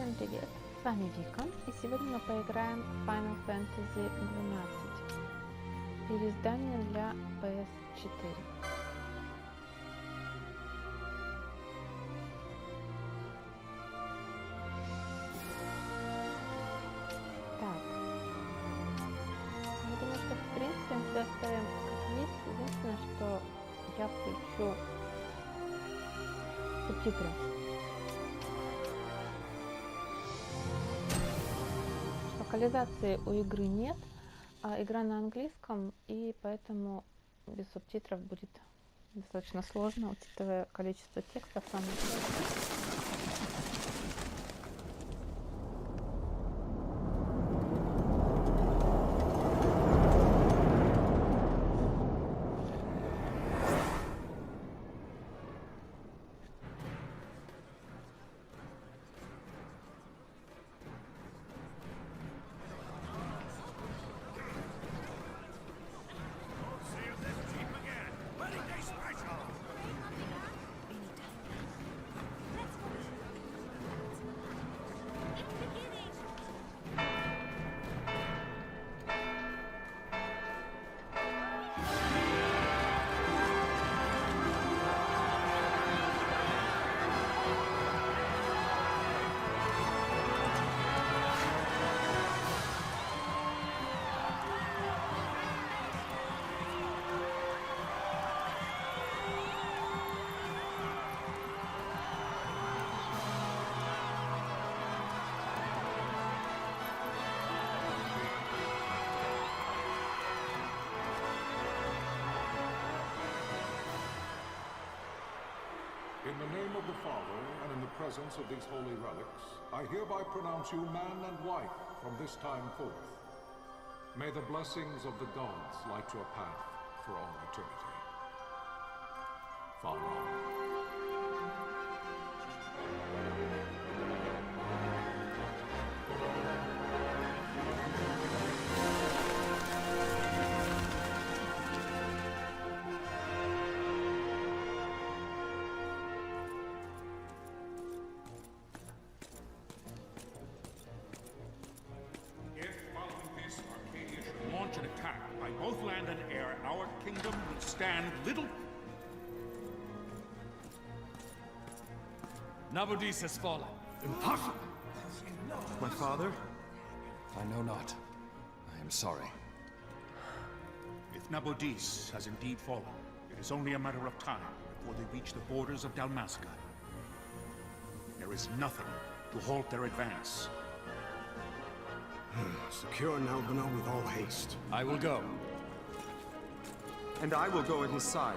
Всем привет, с вами Вика, и сегодня мы поиграем в Final Fantasy XII, переиздание для PS4. Так, я думаю, что в принципе мы все оставим как есть. Единственное, что я включу субтитры. Локализации у игры нет, а игра на английском, и поэтому без субтитров будет достаточно сложно, учитывая количество текста в самом деле. In the name of the Father, and in the presence of these holy relics, I hereby pronounce you man and wife from this time forth. May the blessings of the gods light your path for all eternity. Farewell. An attack by both land and air, our kingdom will stand little. Nabudis has fallen. Impossible! My father? I know not. I am sorry. If Nabudis has indeed fallen, it is only a matter of time before they reach the borders of Dalmasca. There is nothing to halt their advance. Secure Nalbina with all haste. I will go. And I will go at his side.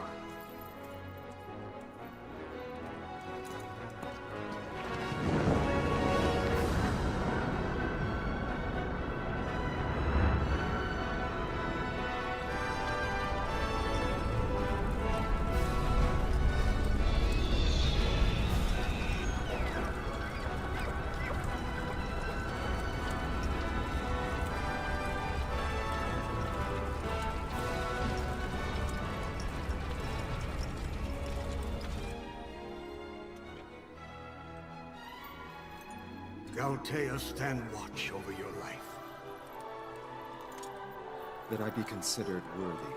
Galtea, stand watch over your life. That I be considered worthy.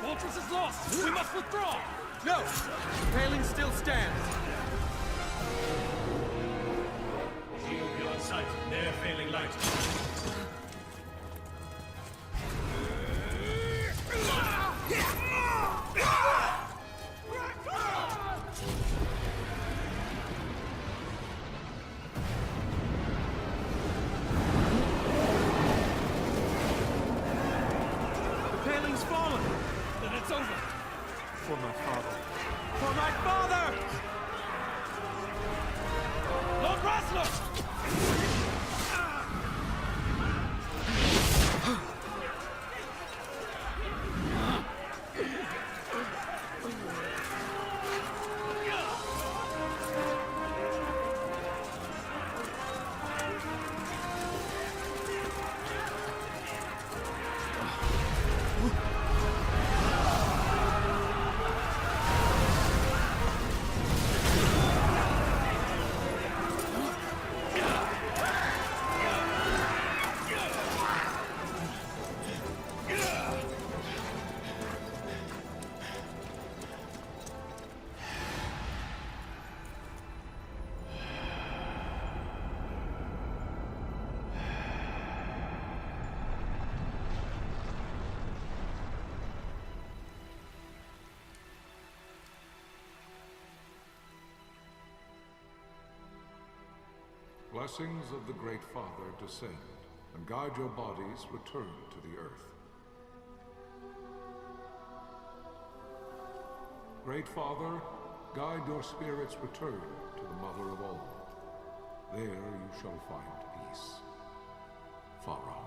Fortress is lost! We must withdraw! No! The paling still stands. Shield beyond sight. Their failing light. The paling's fallen. Then it's over. For my father. For my father! Lord Rasler! Blessings of the Great Father descend, and guide your bodies return to the earth. Great Father, guide your spirits return to the Mother of all. There you shall find peace. Pharaoh.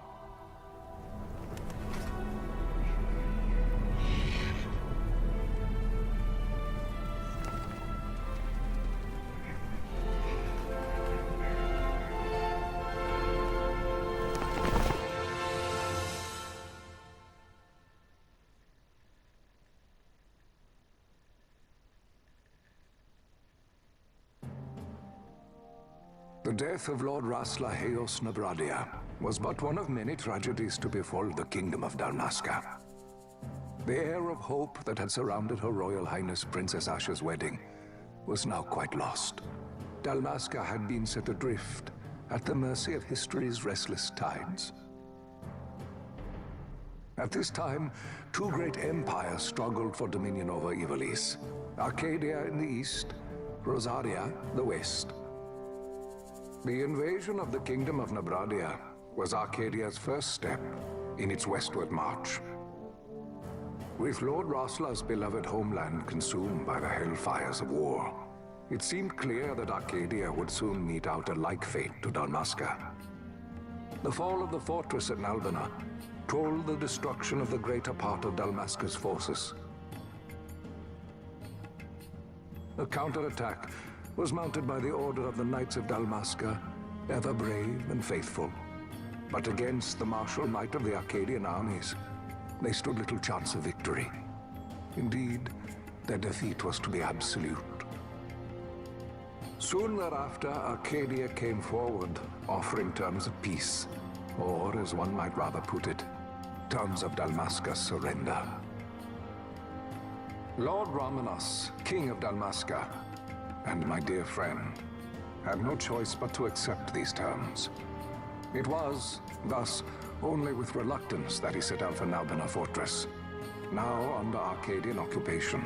The death of Lord Rasla Heos Nabradia was but one of many tragedies to befall the Kingdom of Dalmasca. The air of hope that had surrounded Her Royal Highness Princess Asha's wedding was now quite lost. Dalmasca had been set adrift at the mercy of history's restless tides. At this time, two great empires struggled for dominion over Ivalice. Arcadia in the east, Rosaria the west. The invasion of the Kingdom of Nabradia was Arcadia's first step in its westward march. With Lord Rasla's beloved homeland consumed by the hellfires of war, it seemed clear that Arcadia would soon mete out a like fate to Dalmasca. The fall of the fortress at Nalbina told the destruction of the greater part of Dalmasca's forces. A counterattack was mounted by the order of the Knights of Dalmasca, ever brave and faithful. But against the martial might of the Arcadian armies, they stood little chance of victory. Indeed, their defeat was to be absolute. Soon thereafter, Arcadia came forward, offering terms of peace, or, as one might rather put it, terms of Dalmasca's surrender. Lord Ramanas, King of Dalmasca, and my dear friend, had no choice but to accept these terms. It was, thus, only with reluctance that he set out for Nalbina Fortress, now under Arcadian occupation,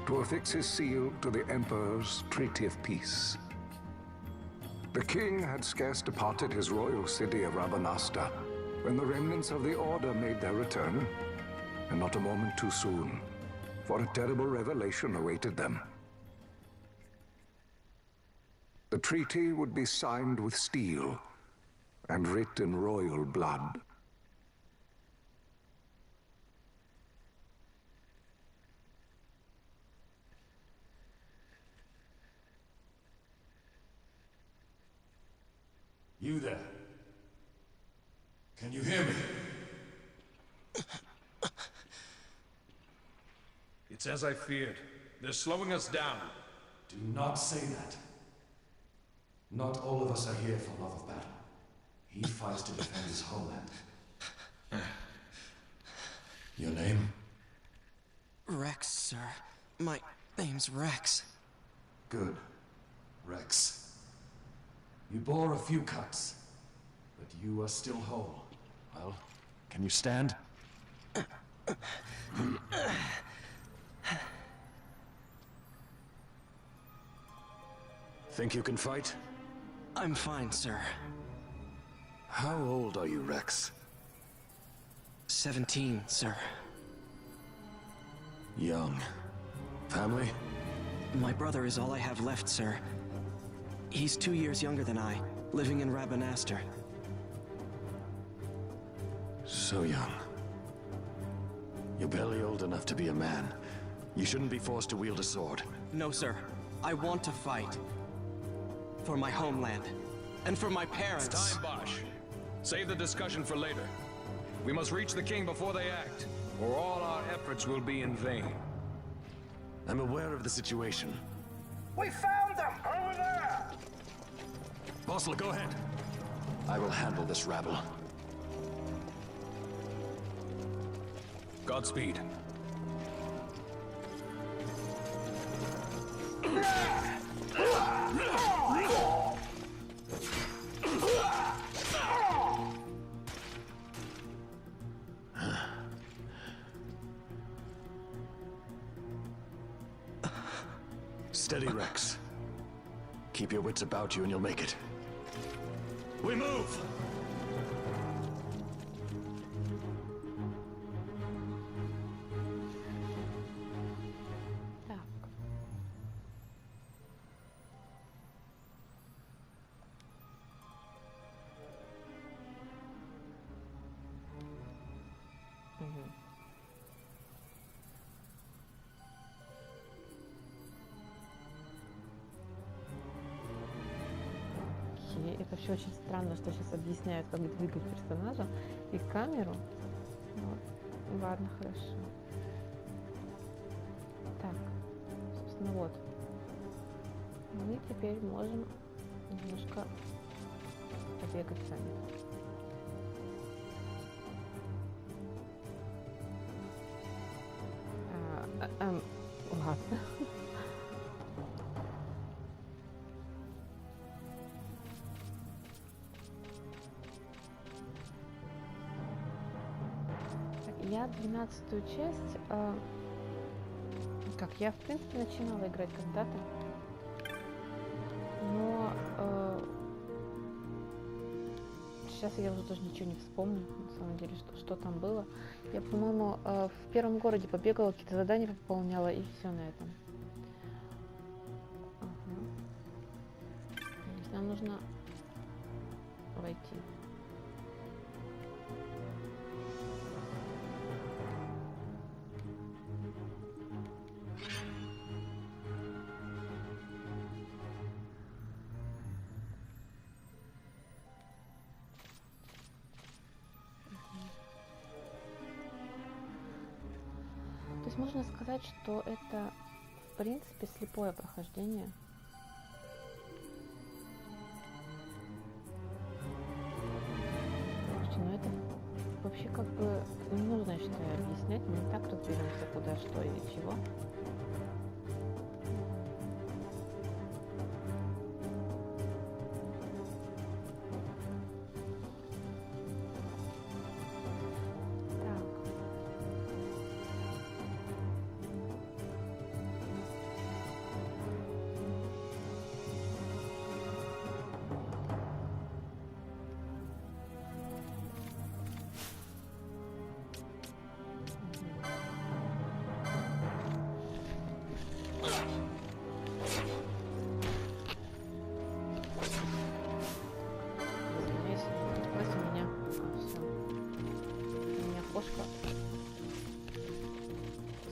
to affix his seal to the Emperor's Treaty of Peace. The king had scarce departed his royal city of Rabanasta when the remnants of the Order made their return, and not a moment too soon, for a terrible revelation awaited them. The treaty would be signed with steel and writ in royal blood. You there? Can you hear me? It's as I feared. They're slowing us down. Do not say that. Not all of us are here for love of battle. He fights to defend his homeland. Your name? Rex, sir. My name's Rex. Good. Rex. You bore a few cuts, but you are still whole. Well, can you stand? Think you can fight? I'm fine, sir. How old are you, Rex? 17, sir. Young. Family? My brother is all I have left, sir. He's 2 years younger than I, living in Rabanastre. So young. You're barely old enough to be a man. You shouldn't be forced to wield a sword. No, sir. I want to fight. For my homeland. And for my parents. It's time, Bosch. Save the discussion for later. We must reach the king before they act, or all our efforts will be in vain. I'm aware of the situation. We found them! Over there! Bosler, go ahead. I will handle this rabble. Godspeed. Steady, Rex. Keep your wits about you and you'll make it. We move! Так. Окей, это вообще очень странно, что сейчас объясняют, как двигать персонажа и камеру. Вот. Ладно, хорошо. Так, собственно, вот. Мы теперь можем немножко побегать сами. Ладно. Я 12-ю часть, я в принципе начинала играть когда-то, но сейчас я уже даже ничего не вспомню, на самом деле, что там было. Я, по-моему, в первом городе побегала, какие-то задания выполняла, и все на этом. Ага. То есть нам нужно войти. То есть можно сказать, что это, в принципе, слепое прохождение. Слушайте, ну это вообще как бы не нужно, я считаю, объяснять. Мы и так разберемся, куда, что и чего.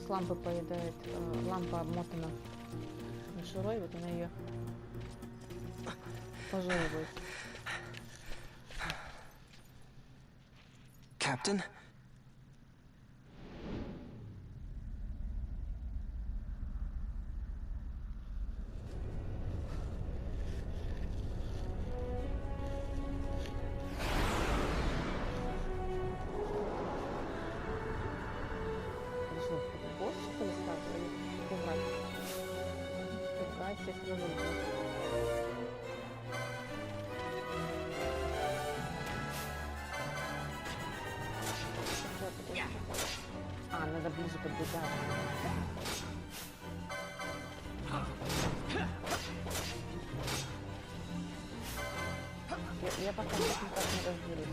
Лампы поедает, лампа обмотана мишурой, вот она ее пожевывает. Captain? сейчас разобрать. А, надо ближе подбегать. Я пока с этим никак не разберусь.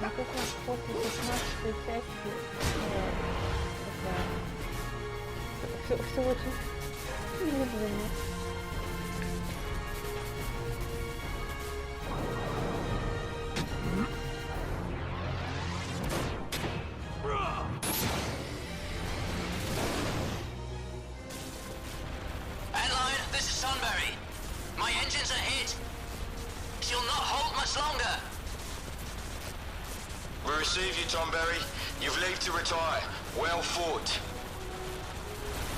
Ну, как раз после 16-й части все очень медленно. Antlion, this is Sunbury. My engines are hit. She'll not hold much longer. We receive you, Tomberry. You've leave to retire. Well fought.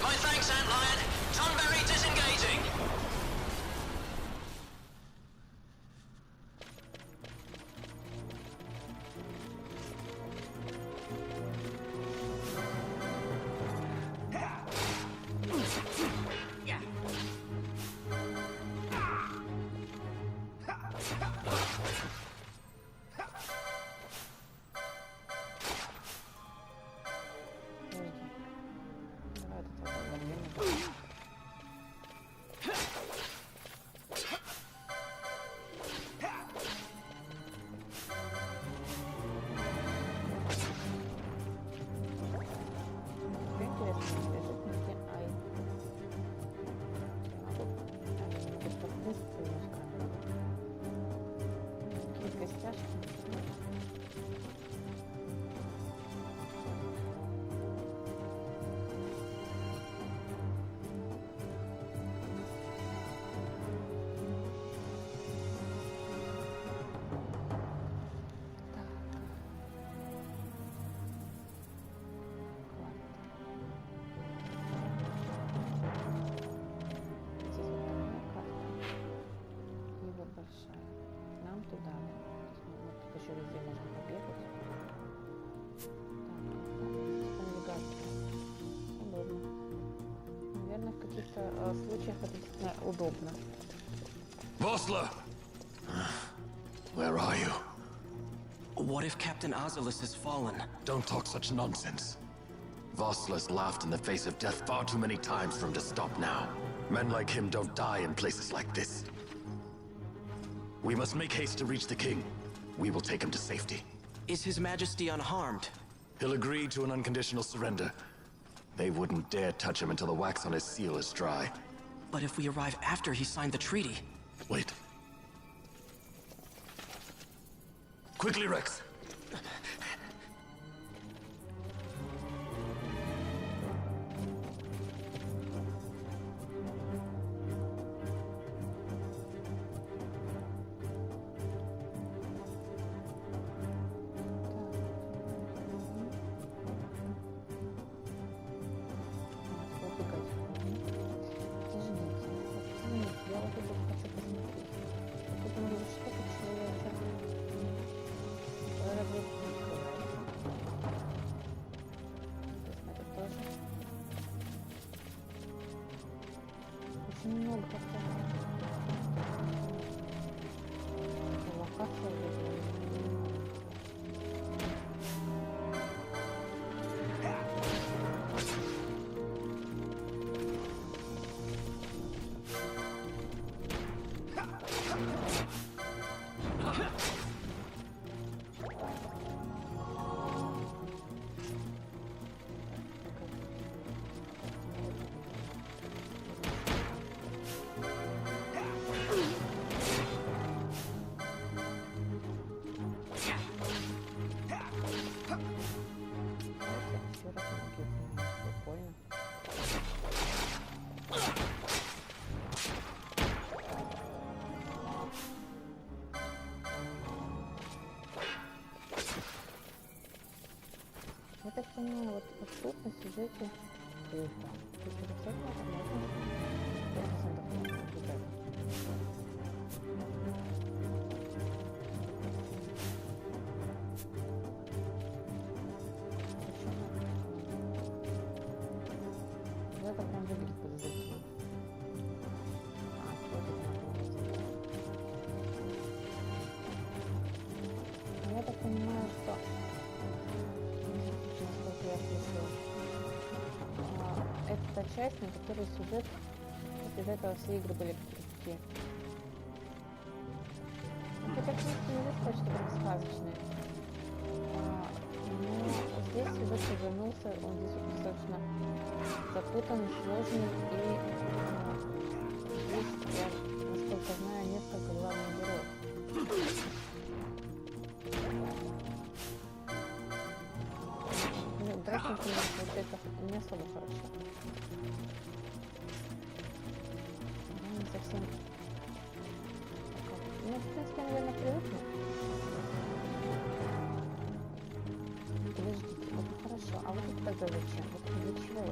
My thanks, Antlion. Sunbury disengaging. В случаях это действительно удобно. Vossler! Where are you? What if Captain Ozolus has fallen? Don't talk such nonsense. Vossler's laughed in the face of death far too many times for him to stop now. Men like him don't die in places like this. We must make haste to reach the king. We will take him to safety. Is His Majesty unharmed? He'll agree to an unconditional surrender. They wouldn't dare touch him until the wax on his seal is dry. But if we arrive after he signed the treaty... Wait. Quickly, Rex! Я так понимаю, вот тут на сюжете это. То есть это всякое можно 100% наблюдать. Это прям выглядит подозрительно. Я так понимаю, что насколько я слышала, это та часть, на которой сюжет, из этого все игры были такие. Хотя, в принципе, нельзя сказать, что прям сказочные. Но здесь сюжет повернулся, он здесь достаточно запутанный, сложный, и здесь, я, насколько знаю, несколько главных героев. Драться, например, получается не особо хорошо. Да, не совсем... Ну, в принципе, наверное, привыкну. Подождите, это хорошо. А вот это тогда зачем? Вот для чего?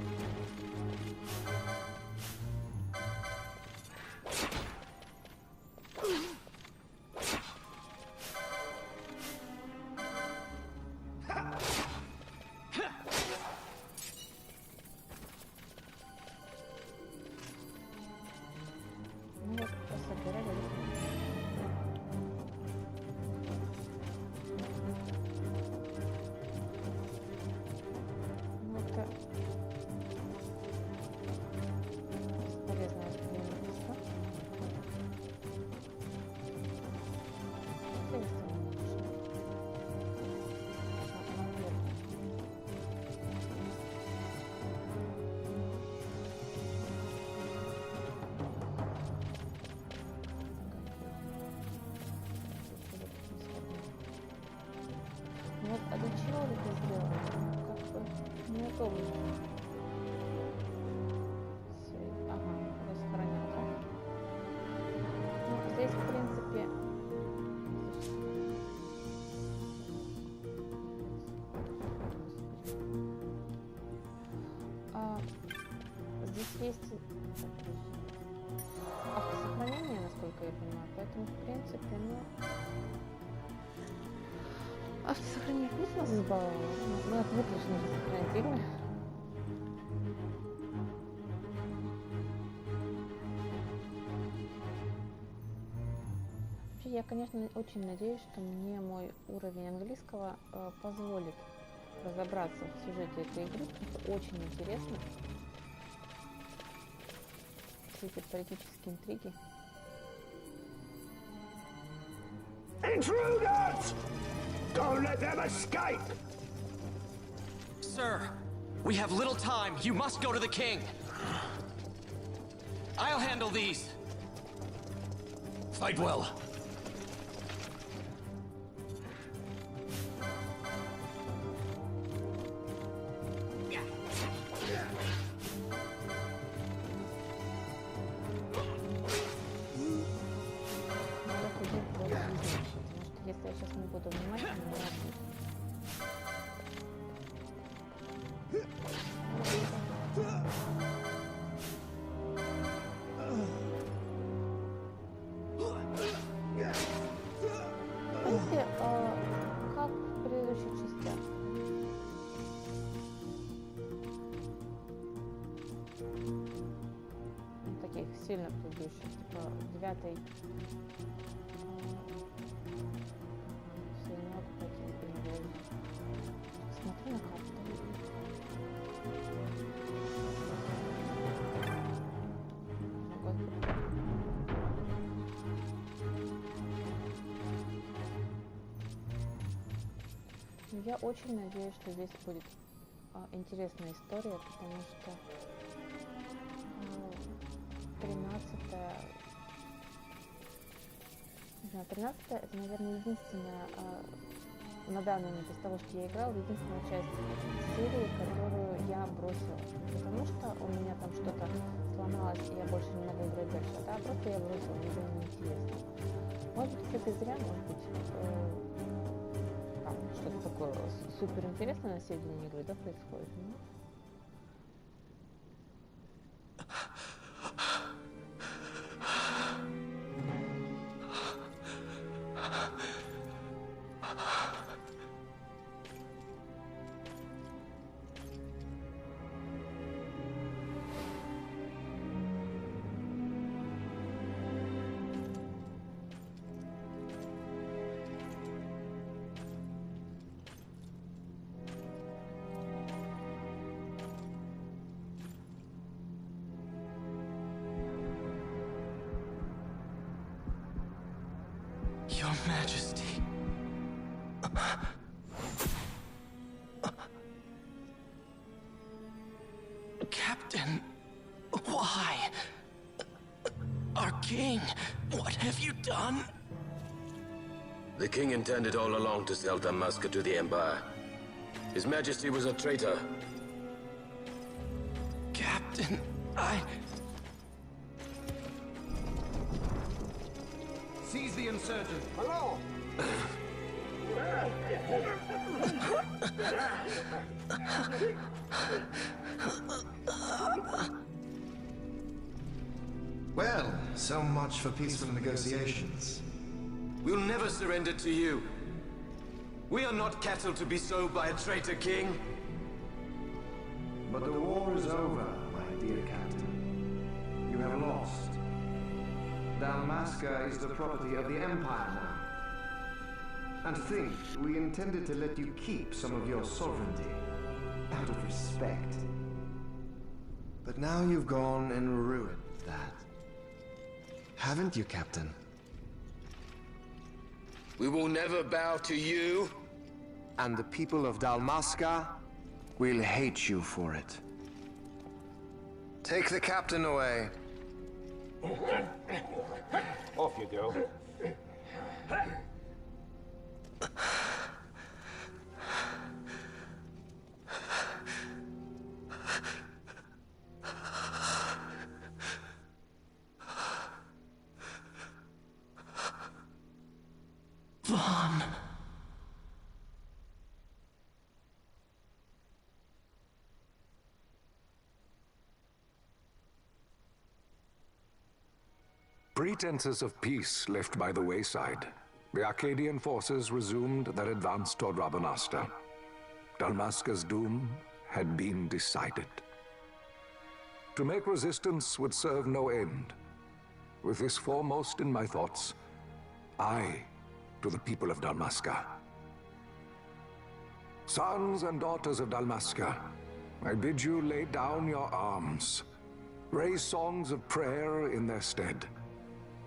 Ну вот, пособирали. Ну, это полезное место. Вот, а для чего вы это сделали? Как бы неудобно. Ага, расхоронят, да? Ну, здесь, в принципе... Здесь есть автосохранение, насколько я понимаю, поэтому, в принципе, ну... Автосохранение пусть нас избавило. Ну, это выключно же сохранить игры. Вообще, я, конечно, очень надеюсь, что мне мой уровень английского позволит разобраться в сюжете этой игры, потому что очень интересно. Все эти политические интриги. Intruders! Don't let them escape! Sir, we have little time. You must go to the king. I'll handle these. Fight well. Если я сейчас не буду внимательно, Кстати, как в предыдущих частях? Таких сильно предыдущих, типа 9-й. Смотри на карту. Я очень надеюсь, что здесь будет интересная история, потому что 13-я это, наверное, единственная на данный момент из того, что я играла, единственная часть серии, которую я бросила. Не потому что у меня там что-то сломалось, и я больше не могу играть дальше, да, просто я бросила, мне было неинтересно. Может быть, это зря, может быть, что-то такое супер интересное на середине игры, да, происходит. Ну. Your Majesty. Captain, why? Our king, what have you done? The king intended all along to sell Dalmasca to the Empire. His Majesty was a traitor. Captain, Seize the insurgent. Hello! Well, so much for peaceful negotiations. We'll never surrender to you. We are not cattle to be sold by a traitor king. But the war is over, my dear Captain. You have lost. Dalmasca is the property of the Empire now. And think, we intended to let you keep some of your sovereignty, out of respect. But now you've gone and ruined that. Haven't you, Captain? We will never bow to you. And the people of Dalmasca will hate you for it. Take the captain away. Off you go. Vaughn. Pretenses of peace left by the wayside, the Arcadian forces resumed their advance toward Rabanasta. Dalmasca's doom had been decided. To make resistance would serve no end. With this foremost in my thoughts, I to the people of Dalmasca. Sons and daughters of Dalmasca, I bid you lay down your arms. Raise songs of prayer in their stead.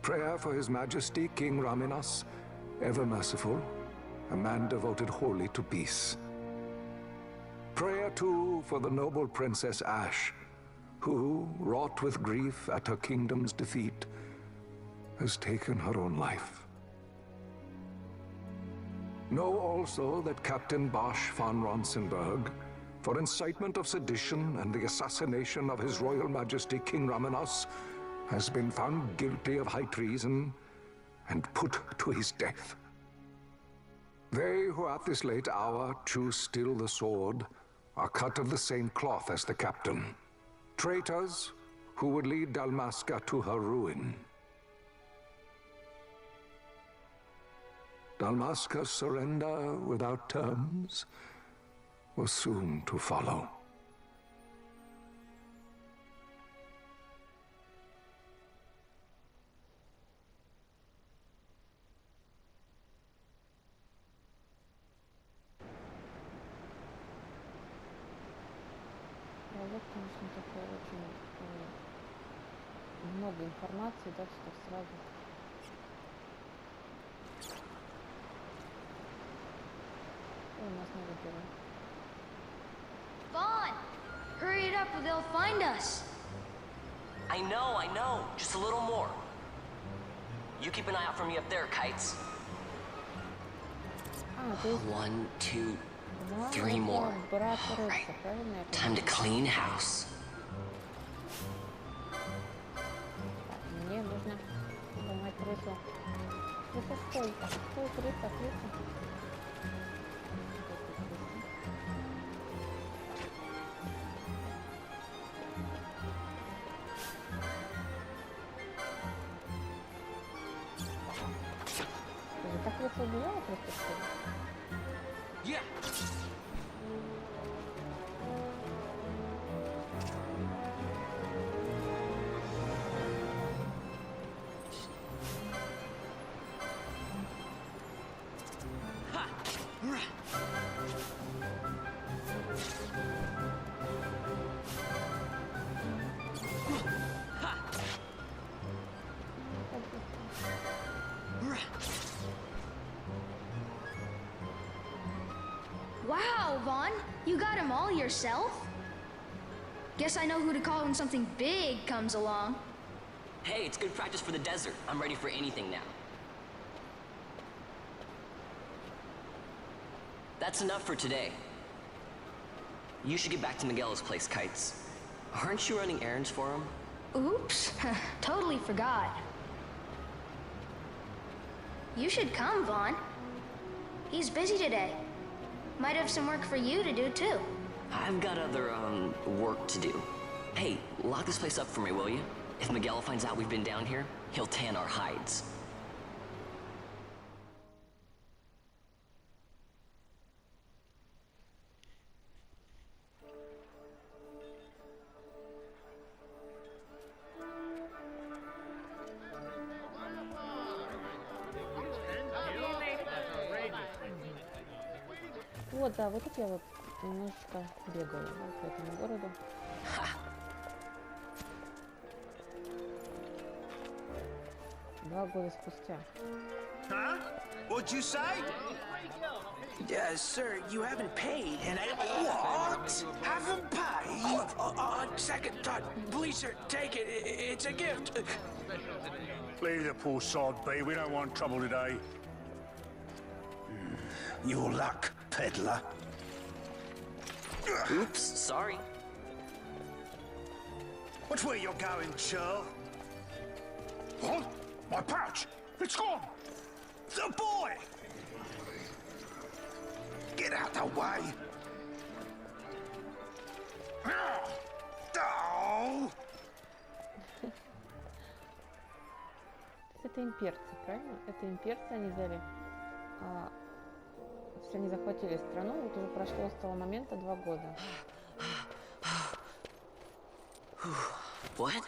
Prayer for His Majesty King Raminas, ever merciful, a man devoted wholly to peace. Prayer, too, for the noble Princess Ash, who, wrought with grief at her kingdom's defeat, has taken her own life. Know also that Captain Bosch von Ronsenberg, for incitement of sedition and the assassination of His Royal Majesty King Raminas, has been found guilty of high treason and put to his death. They who at this late hour choose still the sword are cut of the same cloth as the captain. Traitors who would lead Dalmasca to her ruin. Dalmasca's surrender without terms was soon to follow. Вот, конечно, такое очень много информации, да, что сразу. У нас новый герой. Vaughn! Hurry it up or they'll find us! I know. Just a little more. You keep an eye out for me up there, Kites. 1, 2, 3 more. Right. Time to clean house. Мне нужно ломать крысу. Крыса, стой, крыса. Wow, Vaughn, you got him all yourself? Guess I know who to call when something big comes along. Hey, it's good practice for the desert. I'm ready for anything now. That's enough for today. You should get back to Miguel's place, Kites. Aren't you running errands for him? Oops, totally forgot. You should come, Vaughn. He's busy today. Might have some work for you to do, too. I've got other, work to do. Hey, lock this place up for me, will you? If Miguel finds out we've been down here, he'll tan our hides. Вот, да, вот тут я вот немножечко бегаю, да, по этому городу. Два года спустя. Huh? What'd you say? Sir, you haven't paid, and I... What? Haven't paid? On second thought, please, sir, take it. It's a gift. Leave the poor sod be. We don't want trouble today. Your luck, peddler. Oops, sorry. Watch where you're going, churl. What? My pouch! It's gone! The boy! Get out the way. Oh! Это имперцы, правильно? Это имперцы, они взяли... Все они захватили страну, вот уже прошло с того момента 2 года. What?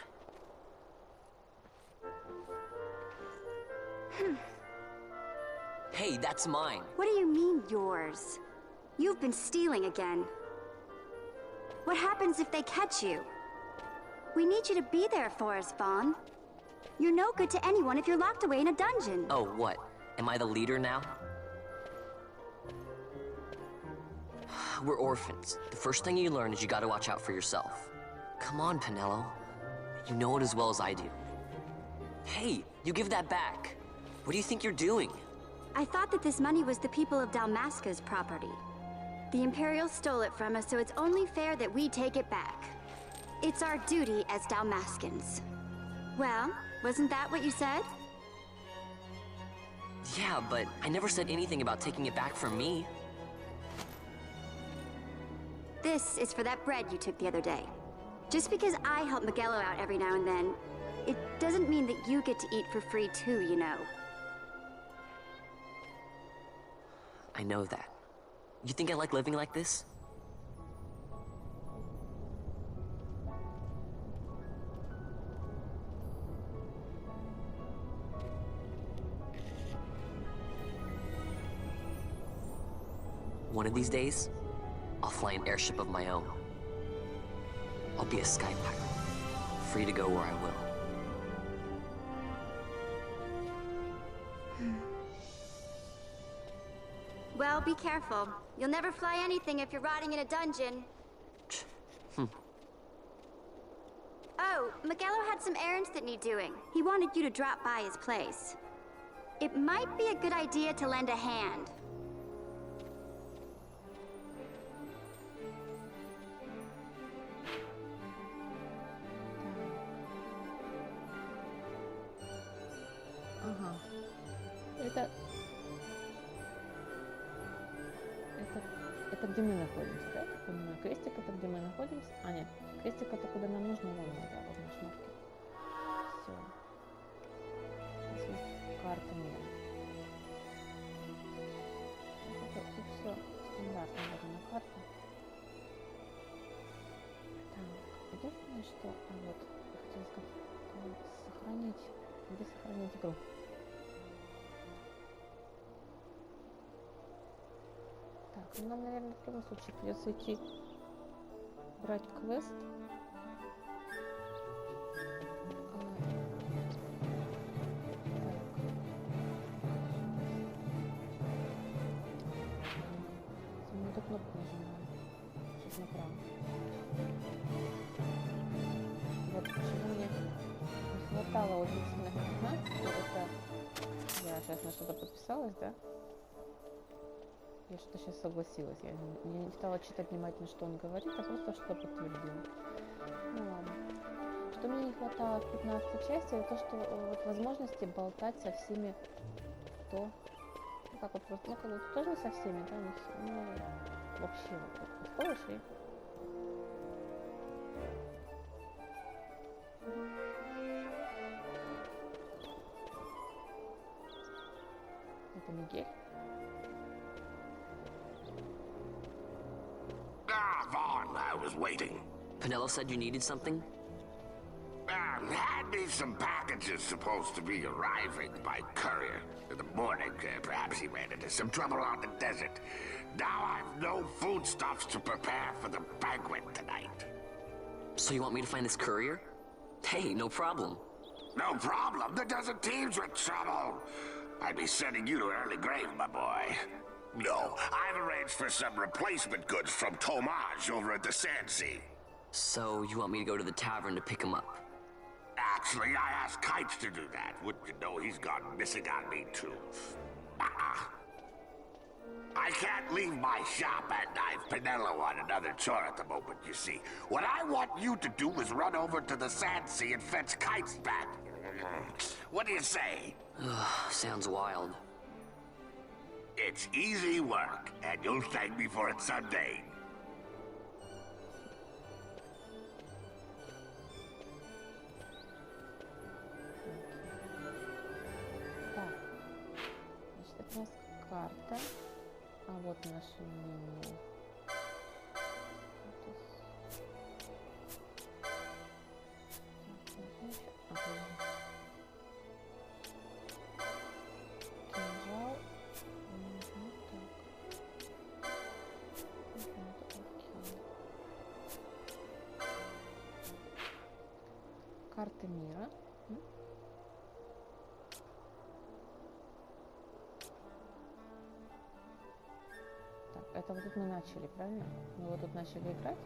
Hey, that's mine. What do you mean, yours? You've been stealing again. What happens if they catch you? We need you to be there for us, Vaughn. You're no good to anyone if you're locked away in a dungeon. Oh, what? Am I the leader now? We're orphans. The first thing you learn is you gotta watch out for yourself. Come on, Pinello. You know it as well as I do. Hey, you give that back. What do you think you're doing? I thought that this money was the people of Dalmasca's property. The Imperials stole it from us, so it's only fair that we take it back. It's our duty as Dalmascans. Well, wasn't that what you said? Yeah, but I never said anything about taking it back from me. This is for that bread you took the other day. Just because I help Miguelo out every now and then, it doesn't mean that you get to eat for free too, you know. I know that. You think I like living like this? One of these days, I'll fly an airship of my own. I'll be a sky pirate, free to go where I will. Well, be careful. You'll never fly anything if you're rotting in a dungeon. Oh, Miguelo had some errands that need doing. He wanted you to drop by his place. It might be a good idea to lend a hand. Ага. Это где мы находимся, да? Я понимаю, крестик это где мы находимся. А, нет, крестик это куда нам нужно, вон, да, вот наш маркер. Все. Здесь есть карта мира. Тут все стандартно, наверное, карта. Так, единственное, что... А вот, я хотела сказать, сохранить... Где сохранить игру? Так, ну нам, наверное, в любом случае придется идти брать квест. Так. Эту кнопку нажимаем. Чуть направо. Вот почему мне не хватало вот этих 15, это я сейчас на что-то подписалась, да? Я что-то сейчас согласилась. Я не стала читать внимательно, что он говорит, а просто что подтвердила. Ну ладно. Что мне не хватало в 15 части, это то, что вот возможности болтать со всеми, кто... Ну как вот просто, ну как бы тоже не со всеми, да, ну вообще вот подходишь и... Это Мигель. Vaughn, I was waiting. Pinello said you needed something? Had me some packages supposed to be arriving by courier. In the morning, perhaps he ran into some trouble on the desert. Now I've no foodstuffs to prepare for the banquet tonight. So you want me to find this courier? Hey, no problem. No problem. The desert teems with trouble. I'd be sending you to early grave, my boy. No, I've arranged for some replacement goods from Tomage over at the Sand Sea. So you want me to go to the tavern to pick him up? Actually, I asked Kites to do that. Wouldn't you know he's gone missing on me, too. I can't leave my shop and I've Pinello on another chore at the moment, you see. What I want you to do is run over to the Sand Sea and fetch Kites back. What do you say? Sounds wild. It's easy work, and you'll thank me for it someday. Так, значит, это у нас карта, а вот наше меню. Кинжал. Карта мира. Так, это вот тут мы начали, правильно? Мы вот тут начали играть.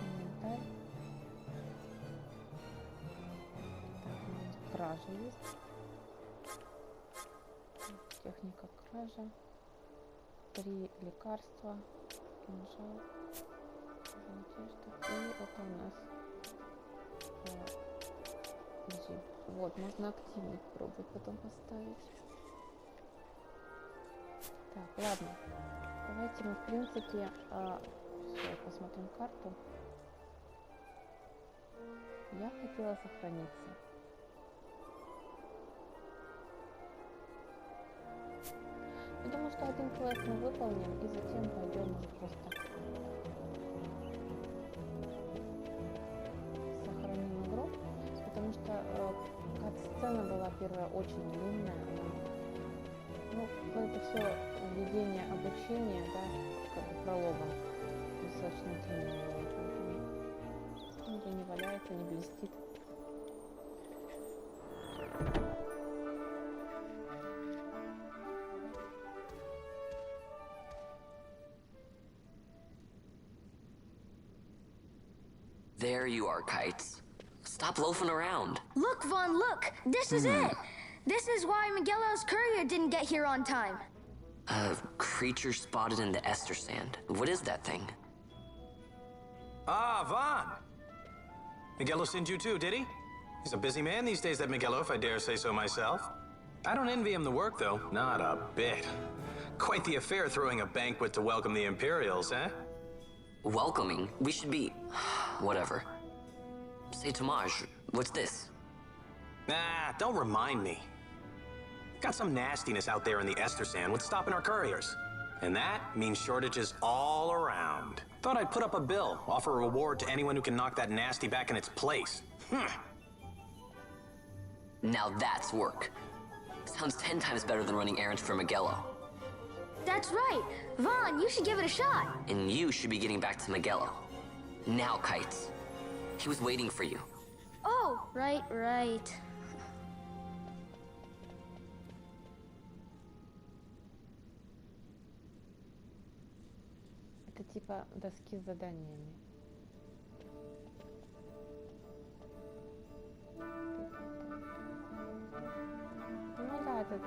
Инвентарь. Так, у нас кража есть. Техника кража. 3 лекарства. Кинжал. Одежда. И это у нас джип. Вот, можно активник пробовать потом поставить. Так, ладно. Давайте мы, в принципе, все, посмотрим карту. Я хотела сохраниться. Я думаю, что один квест мы выполним, и затем пойдем уже просто сохраним игру, потому что сцена была первая очень длинная. Ну, это все введение обучения, да, как бы прологом, достаточно длинное было, поэтому нигде не валяется, не блестит. There you are, Kites. Stop loafing around. Look, Vaughn, look! This is it! This is why Miguelo's courier didn't get here on time. Creature spotted in the ester sand. What is that thing? Ah, Vaughn! Miguelo sent you too, did he? He's a busy man these days, that Miguelo, if I dare say so myself. I don't envy him the work, though. Not a bit. Quite the affair throwing a banquet to welcome the Imperials, eh? Welcoming? We should be... whatever. Say, Tomage, what's this? Nah, don't remind me. Got some nastiness out there in the ester sand. What's stopping our couriers? And that means shortages all around. Thought I'd put up a bill, offer a reward to anyone who can knock that nasty back in its place. Now that's work. Sounds 10 times better than running errands for Miguelo. That's right. Vaughn, you should give it a shot. And you should be getting back to Miguelo. Now, Kites. He was waiting for you. Oh, right. Это типа доски с заданиями. Ну да, это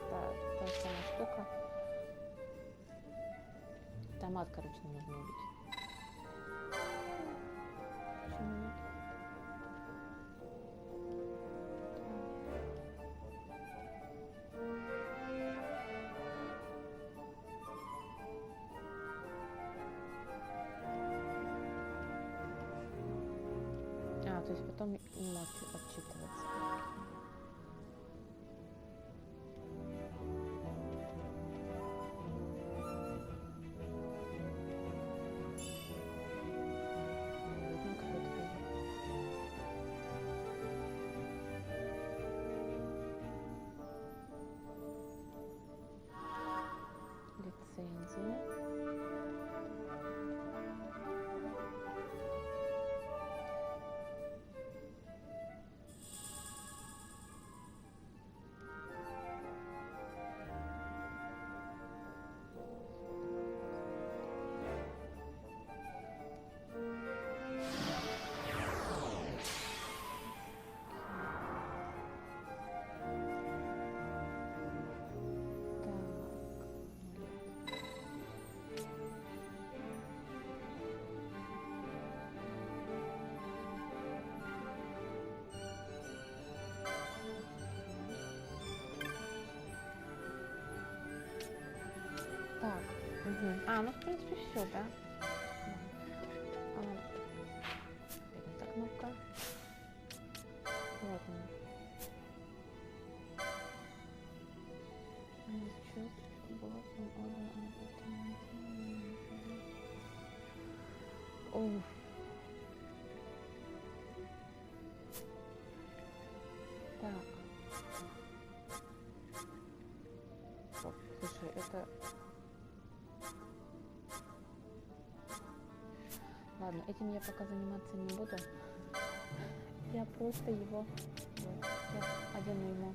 та самая штука. Томат, короче, не нужно убить. Почему нет? То есть потом ему отчитываться. Лицензия. Так, ну в принципе все, да? Эта кнопка. Вот она. Оу. Так. Слушай, это... Ладно, этим я пока заниматься не буду. Я просто его... Вот, я одену ему.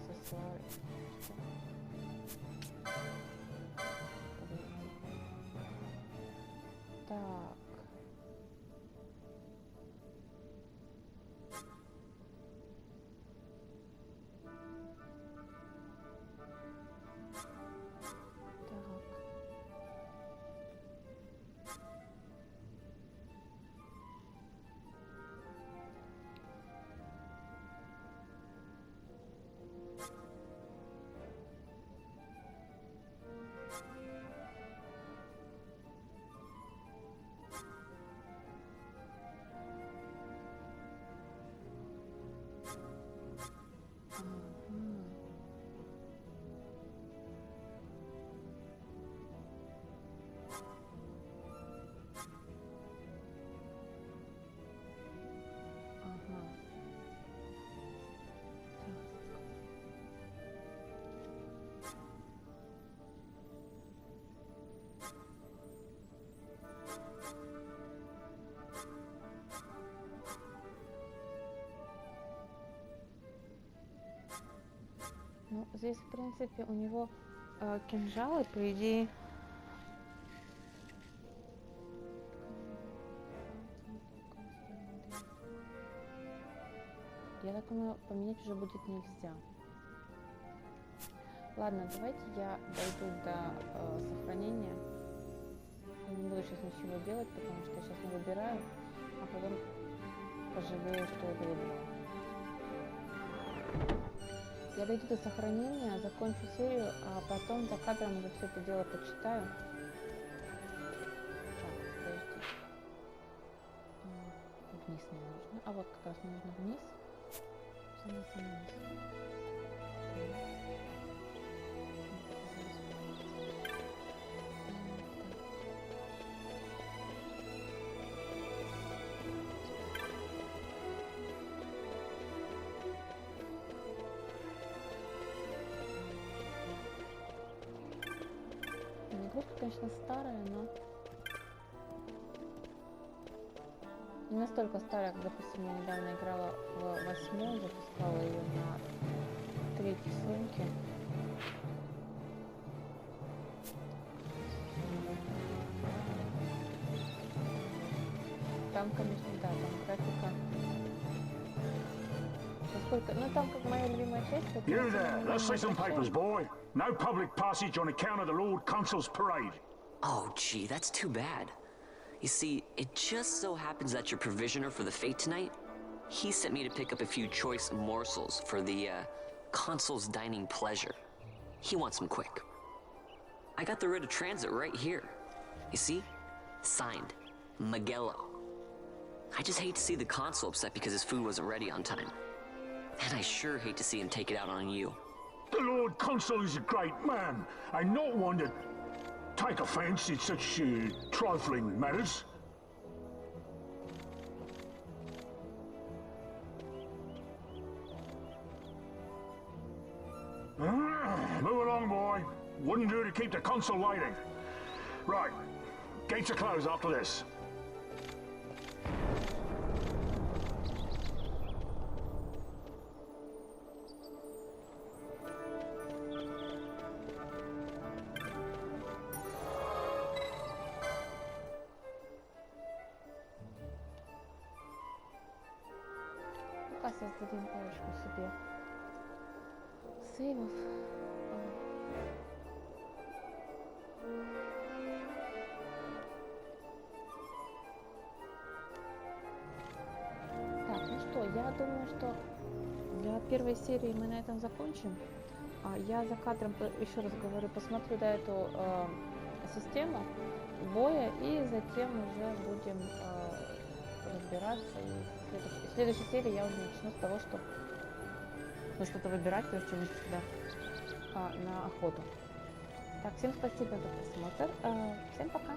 Аксессуары. Так. Ну, здесь, в принципе, у него кинжалы, по идее. Я так думаю, поменять уже будет нельзя. Ладно, давайте я дойду до сохранения. Я не буду сейчас ничего делать, потому что я сейчас не выбираю, а потом пожалею, что я выбрала. Я дойду до сохранения, закончу серию, а потом за кадром уже все это дело почитаю. Так, подожди. Вниз мне нужно. А вот как раз мне нужно вниз. Вниз. конечно, старая, но не настолько старая, как, допустим, я недавно играла в 8, запускала ее на 3 сумке. Там, конечно, да, там графика. Насколько, ну там как моя любимая часть. You there, let's see some papers, boy. No public passage on account of the Lord Consul's parade. Oh, gee, that's too bad. You see, it just so happens that your provisioner for the fete tonight, he sent me to pick up a few choice morsels for the, Consul's dining pleasure. He wants them quick. I got the writ of transit right here. You see? Signed, Magello. I just hate to see the Consul upset because his food wasn't ready on time. And I sure hate to see him take it out on you. The Lord Consul is a great man, and not one to take offense in such trifling matters. Move along, boy. Wouldn't do to keep the Consul waiting. Right. Gates are closed after this. Пока создадим парочку себе сейвов. Так, ну что, я думаю, что для первой серии мы на этом закончим. Я за кадром, еще раз говорю, посмотрю до эту систему боя и затем уже будем разбираться. И в следующей серии я уже начну с того, что надо что-то выбирать, прежде чем идти сюда на охоту. Так, всем спасибо за просмотр. Всем пока.